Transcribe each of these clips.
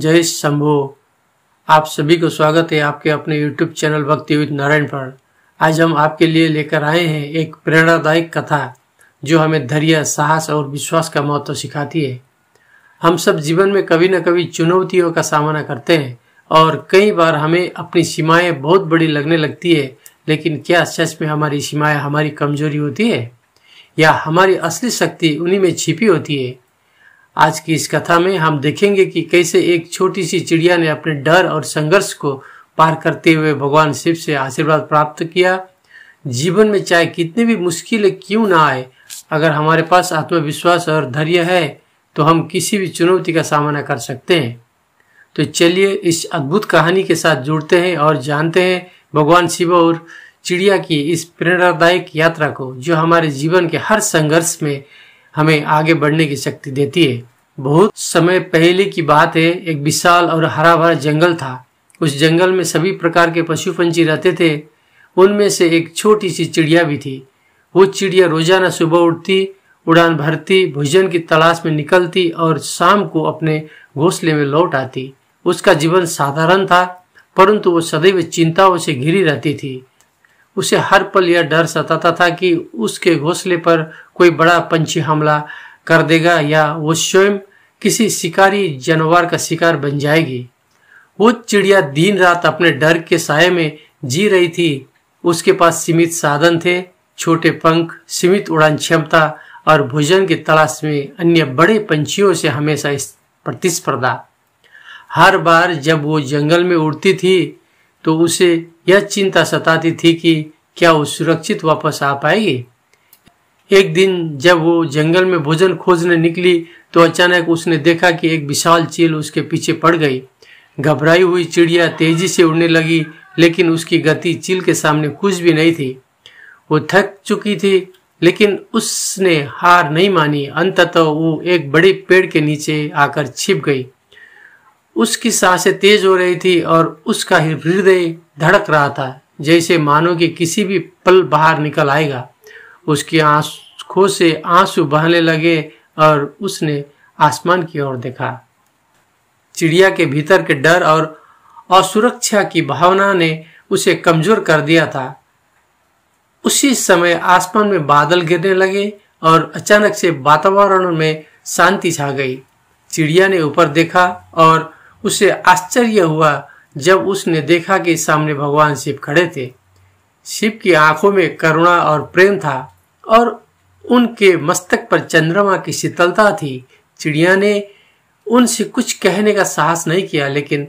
जय शंभो। आप सभी को स्वागत है आपके अपने YouTube चैनल भक्ति विद नारायण पर। आज हम आपके लिए लेकर आए हैं एक प्रेरणादायक कथा जो हमें धैर्य, साहस और विश्वास का महत्व सिखाती है। हम सब जीवन में कभी न कभी चुनौतियों का सामना करते हैं और कई बार हमें अपनी सीमाएं बहुत बड़ी लगने लगती है। लेकिन क्या सच में हमारी सीमाएं हमारी कमजोरी होती है या हमारी असली शक्ति उन्हीं में छिपी होती है? आज की इस कथा में हम देखेंगे कि कैसे एक छोटी सी चिड़िया ने अपने डर और संघर्ष को पार करते हुए भगवान शिव से आशीर्वाद प्राप्त किया। जीवन में चाहे कितनी भी मुश्किलें क्यों ना आए, अगर हमारे पास आत्मविश्वास और धैर्य है तो हम किसी भी चुनौती का सामना कर सकते हैं। तो चलिए इस अद्भुत कहानी के साथ जुड़ते हैं और जानते हैं भगवान शिव और चिड़िया की इस प्रेरणादायक यात्रा को, जो हमारे जीवन के हर संघर्ष में हमें आगे बढ़ने की शक्ति देती है। बहुत समय पहले की बात है, एक विशाल और हरा भरा जंगल था। उस जंगल में सभी प्रकार के पशु पंछी रहते थे। उनमें से एक छोटी सी चिड़िया भी थी। वो चिड़िया रोजाना सुबह उठती, उड़ान भरती, भोजन की तलाश में निकलती और शाम को अपने घोंसले में लौट आती। उसका जीवन साधारण था, परंतु वो सदैव चिंताओं से घिरी रहती थी। उसे हर पल यह डर सताता था कि उसके घोंसले पर कोई बड़ा पंछी हमला कर देगा या वो स्वयं किसी शिकारी जानवर का शिकार बन जाएगी। वो चिड़िया दिन रात अपने डर के साए में जी रही थी। उसके पास सीमित साधन थे, छोटे पंख, सीमित उड़ान क्षमता और भोजन की तलाश में अन्य बड़े पंछियों से हमेशा प्रतिस्पर्धा। हर बार जब वो जंगल में उड़ती थी तो उसे यह चिंता सताती थी कि क्या वो सुरक्षित वापस आ पाएगी। एक दिन जब वो जंगल में भोजन खोजने निकली तो अचानक उसने देखा कि एक विशाल चील उसके पीछे पड़ गई। घबराई हुई चिड़िया तेजी से उड़ने लगी, लेकिन उसकी गति चील के सामने कुछ भी नहीं थी। वो थक चुकी थी, लेकिन उसने हार नहीं मानी। अंततः वो एक बड़े पेड़ के नीचे आकर छिप गई। उसकी सांसें तेज हो रही थी और उसका हृदय धड़क रहा था, जैसे मानो कि किसी भी पल बाहर निकल आएगा। उसकी आंखों से आंसू बहने लगे और उसने आसमान की ओर देखा। चिड़िया के भीतर के डर और असुरक्षा की भावना ने उसे कमजोर कर दिया था। उसी समय आसमान में बादल गिरने लगे और अचानक से वातावरण में शांति छा गई। चिड़िया ने ऊपर देखा और उसे आश्चर्य हुआ जब उसने देखा कि सामने भगवान शिव खड़े थे। शिव की आंखों में करुणा और प्रेम था और उनके मस्तक पर चंद्रमा की शीतलता थी। चिड़िया ने उनसे कुछ कहने का साहस नहीं किया, लेकिन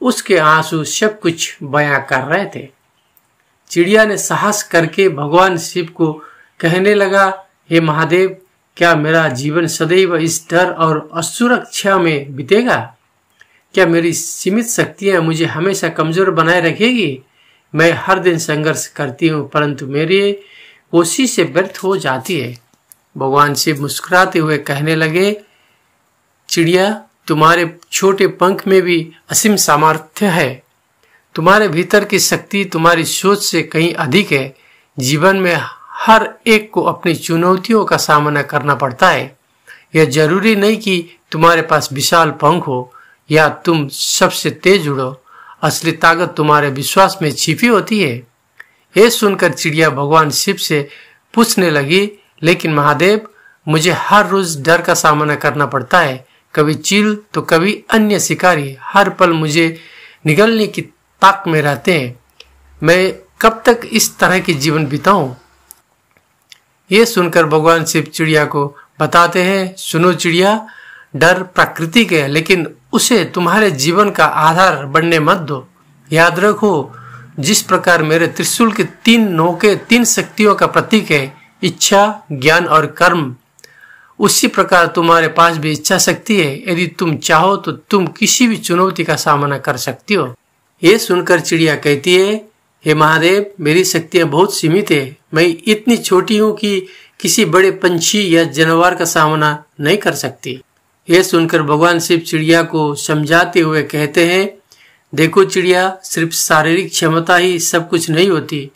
उसके आंसू सब कुछ बयां कर रहे थे। चिड़िया ने साहस करके भगवान शिव को कहने लगा, हे महादेव, क्या मेरा जीवन सदैव इस डर और असुरक्षा में बीतेगा? क्या मेरी सीमित शक्तियां मुझे हमेशा कमजोर बनाए रखेगी? मैं हर दिन संघर्ष करती हूँ, परंतु मेरी कोशिश से व्यर्थ हो जाती है। भगवान शिव मुस्कुराते हुए कहने लगे, चिड़िया, तुम्हारे छोटे पंख में भी असीम सामर्थ्य है। तुम्हारे भीतर की शक्ति तुम्हारी सोच से कहीं अधिक है। जीवन में हर एक को अपनी चुनौतियों का सामना करना पड़ता है। यह जरूरी नहीं कि तुम्हारे पास विशाल पंख हो या तुम सबसे तेज उड़ो। असली ताकत तुम्हारे विश्वास में छिपी होती है। यह सुनकर चिड़िया भगवान शिव से पूछने लगी, लेकिन महादेव, मुझे हर रोज डर का सामना करना पड़ता है। कभी चील तो कभी अन्य शिकारी हर पल मुझे निगलने की ताक में रहते हैं। मैं कब तक इस तरह की जीवन बिताऊं? ये सुनकर भगवान शिव चिड़िया को बताते हैं, सुनो चिड़िया, डर प्राकृतिक है, लेकिन उसे तुम्हारे जीवन का आधार बनने मत दो। याद रखो, जिस प्रकार मेरे त्रिशूल के 3 नोके 3 शक्तियों का प्रतीक है, इच्छा, ज्ञान और कर्म, उसी प्रकार तुम्हारे पास भी इच्छा शक्ति है। यदि तुम चाहो तो तुम किसी भी चुनौती का सामना कर सकती हो। ये सुनकर चिड़िया कहती है, हे महादेव, मेरी शक्तियां बहुत सीमित है। मैं इतनी छोटी हूँ कि किसी बड़े पंछी या जानवर का सामना नहीं कर सकती। यह सुनकर भगवान शिव चिड़िया को समझाते हुए कहते हैं, देखो चिड़िया, सिर्फ शारीरिक क्षमता ही सब कुछ नहीं होती।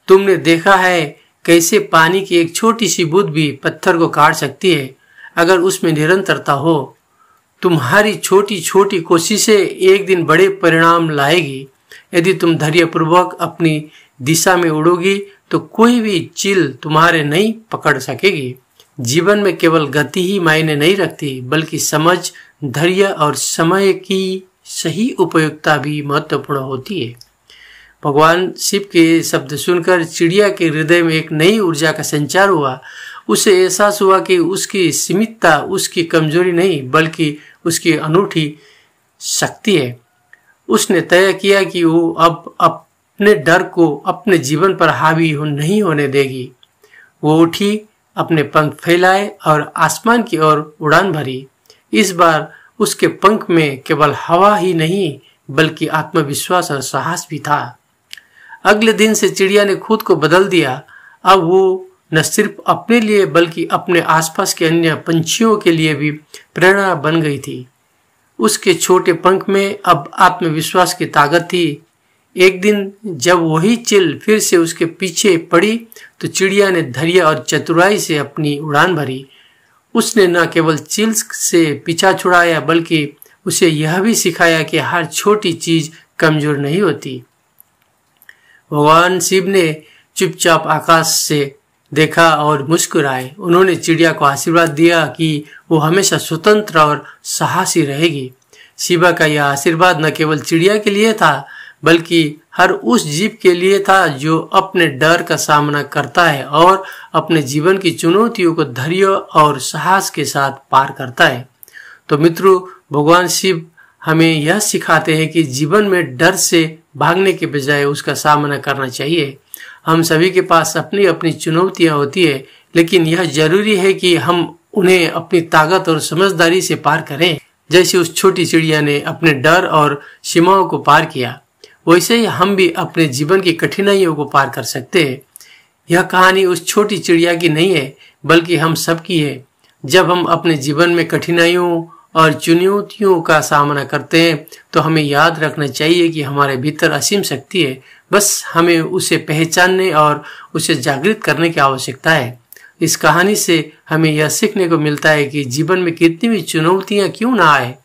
तुमने देखा है कैसे पानी की एक छोटी सी बूंद भी पत्थर को काट सकती है, अगर उसमें निरंतरता हो। तुम्हारी छोटी छोटी कोशिशें एक दिन बड़े परिणाम लाएगी। यदि तुम धैर्यपूर्वक अपनी दिशा में उड़ोगी तो कोई भी चील तुम्हारे नहीं पकड़ सकेगी। जीवन में केवल गति ही मायने नहीं रखती, बल्कि समझ, धैर्य और समय की सही उपयोगिता भी महत्वपूर्ण होती है। भगवान शिव के शब्द सुनकर चिड़िया के हृदय में एक नई ऊर्जा का संचार हुआ। उसे एहसास हुआ कि उसकी सीमितता उसकी कमजोरी नहीं, बल्कि उसकी अनूठी शक्ति है। उसने तय किया कि वो अब अपने डर को अपने जीवन पर हावी नहीं होने देगी। वो उठी, अपने पंख फैलाए और आसमान की ओर उड़ान भरी। इस बार उसके पंख में केवल हवा ही नहीं, बल्कि आत्मविश्वास और साहस भी था। अगले दिन से चिड़िया ने खुद को बदल दिया। अब वो न सिर्फ अपने लिए बल्कि अपने आसपास के अन्य पंछियों के लिए भी प्रेरणा बन गई थी। उसके छोटे पंख में अब आत्मविश्वास की ताकत थी। एक दिन जब वही चिल फिर से उसके पीछे पड़ी तो चिड़िया ने धैर्य और चतुराई से अपनी उड़ान भरी। उसने न केवल चिल से पीछा छुड़ाया, बल्कि उसे यह भी सिखाया कि हर छोटी चीज कमजोर नहीं होती। भगवान शिव ने चुपचाप आकाश से देखा और मुस्कुराए। उन्होंने चिड़िया को आशीर्वाद दिया कि वो हमेशा स्वतंत्र और साहसी रहेगी। शिवा का यह आशीर्वाद न केवल चिड़िया के लिए था, बल्कि हर उस जीव के लिए था जो अपने डर का सामना करता है और अपने जीवन की चुनौतियों को धैर्य और साहस के साथ पार करता है। तो मित्रों, भगवान शिव हमें यह सिखाते हैं कि जीवन में डर से भागने के बजाय उसका सामना करना चाहिए। हम सभी के पास अपनी अपनी चुनौतियां होती है, लेकिन यह जरूरी है कि हम उन्हें अपनी ताकत और समझदारी से पार करें। जैसे उस छोटी चिड़िया ने अपने डर और सीमाओं को पार किया, वैसे ही हम भी अपने जीवन की कठिनाइयों को पार कर सकते हैं। यह कहानी उस छोटी चिड़िया की नहीं है, बल्कि हम सब की है। जब हम अपने जीवन में कठिनाइयों और चुनौतियों का सामना करते हैं तो हमें याद रखना चाहिए कि हमारे भीतर असीम शक्ति है। बस हमें उसे पहचानने और उसे जागृत करने की आवश्यकता है। इस कहानी से हमें यह सीखने को मिलता है कि जीवन में कितनी भी चुनौतियां क्यों ना आए,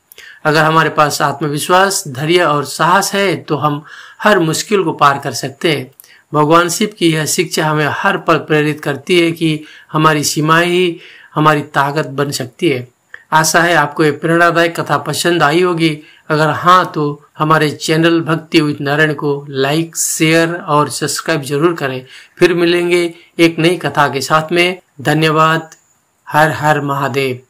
अगर हमारे पास आत्मविश्वास, धैर्य और साहस है तो हम हर मुश्किल को पार कर सकते हैं। भगवान शिव की यह शिक्षा हमें हर पल प्रेरित करती है कि हमारी सीमाएं ही हमारी ताकत बन सकती है। आशा है आपको ये प्रेरणादायक कथा पसंद आई होगी। अगर हाँ, तो हमारे चैनल भक्ति विद नारायण को लाइक, शेयर और सब्सक्राइब जरूर करें। फिर मिलेंगे एक नई कथा के साथ में। धन्यवाद। हर हर महादेव।